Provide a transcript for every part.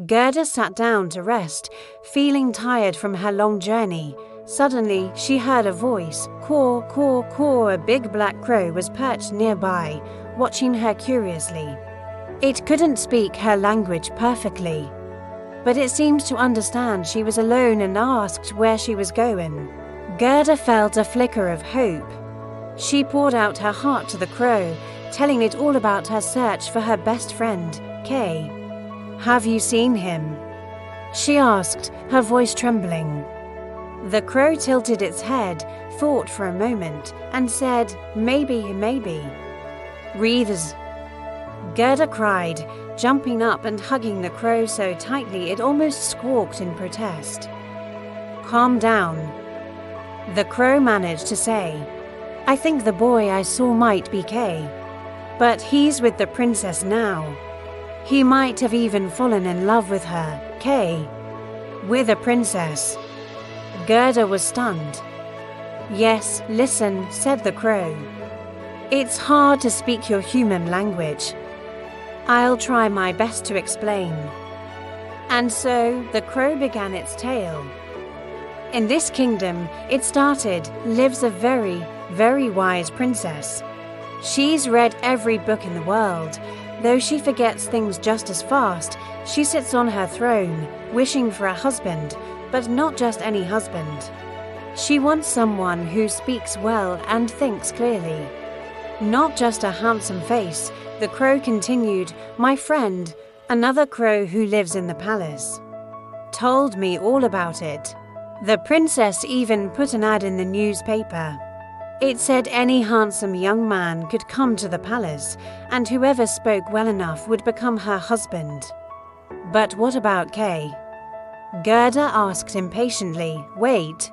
Gerda sat down to rest, feeling tired from her long journey. Suddenly, she heard a voice. Caw, caw, caw. A big black crow was perched nearby, watching her curiously. It couldn't speak her language perfectly, but it seemed to understand she was alone and asked where she was going. Gerda felt a flicker of hope. She poured out her heart to the crow, telling it all about her search for her best friend, Kay. "Have you seen him?" she asked, her voice trembling. The crow tilted its head, thought for a moment, and said, maybe. "Wreaths," Gerda cried, jumping up and hugging the crow so tightly it almost squawked in protest. "Calm down," the crow managed to say. "I think the boy I saw might be Kay, but he's with the princess now. He might have even fallen in love with her, Kay." "With a princess?" Gerda was stunned. "Yes, listen," said the crow. "It's hard to speak your human language. I'll try my best to explain." And so the crow began its tale. In this kingdom, lives a very, very wise princess. She's read every book in the world. Though she forgets things just as fast, she sits on her throne, wishing for a husband, but not just any husband. She wants someone who speaks well and thinks clearly. Not just a handsome face, the crow continued. "My friend, another crow who lives in the palace, told me all about it. The princess even put an ad in the newspaper. It said any handsome young man could come to the palace, and whoever spoke well enough would become her husband." "But what about Kay?" Gerda asked impatiently. "Wait."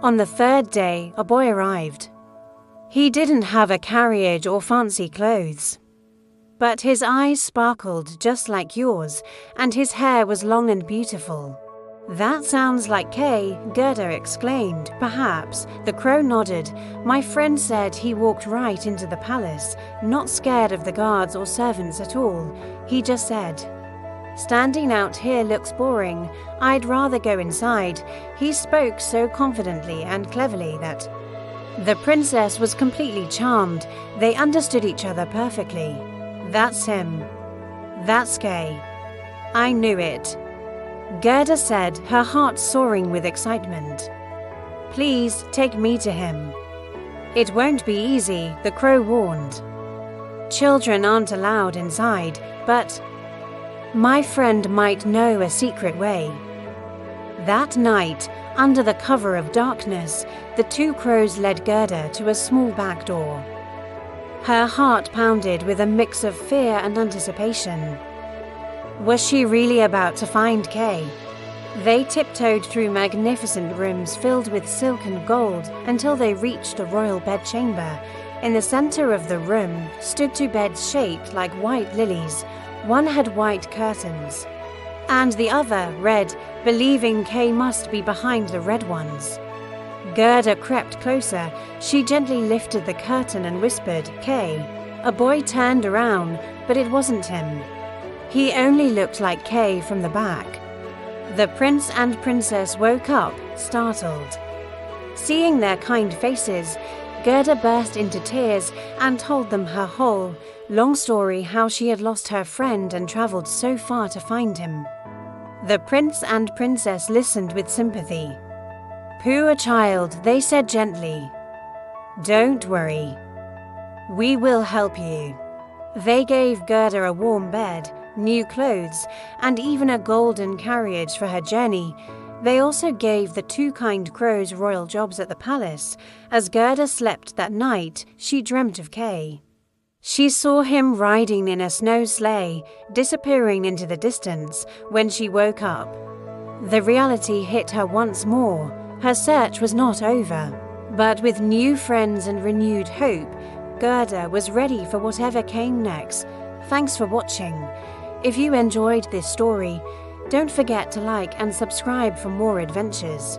On the third day, a boy arrived. He didn't have a carriage or fancy clothes, but his eyes sparkled just like yours, and his hair was long and beautiful. "That sounds like Kay," Gerda exclaimed. "Perhaps." The crow nodded. "My friend said he walked right into the palace, not scared of the guards or servants at all. He just said, 'Standing out here looks boring. I'd rather go inside.' He spoke so confidently and cleverly that the princess was completely charmed. They understood each other perfectly. That's him. That's Kay. I knew it," Gerda said, her heart soaring with excitement. "Please take me to him." "It won't be easy," the crow warned. "Children aren't allowed inside, but my friend might know a secret way." That night, under the cover of darkness, the two crows led Gerda to a small back door. Her heart pounded with a mix of fear and anticipation. Was she really about to find Kay? They tiptoed through magnificent rooms filled with silk and gold until they reached a royal bedchamber. In the center of the room stood two beds shaped like white lilies. One had white curtains, and the other red, believing Kay must be behind the red ones. Gerda crept closer. She gently lifted the curtain and whispered, "Kay." A boy turned around, but it wasn't him. He only looked like Kay from the back. The prince and princess woke up, startled. Seeing their kind faces, Gerda burst into tears and told them her whole, long story how she had lost her friend and traveled so far to find him. The prince and princess listened with sympathy. "Poor child," they said gently. "Don't worry. We will help you." They gave Gerda a warm bed, new clothes, and even a golden carriage for her journey. They also gave the two kind crows royal jobs at the palace. As Gerda slept that night, she dreamt of Kay. She saw him riding in a snow sleigh, disappearing into the distance. When she woke up, the reality hit her once more. Her search was not over, but with new friends and renewed hope, Gerda was ready for whatever came next. Thanks for watching. If you enjoyed this story, don't forget to like and subscribe for more adventures.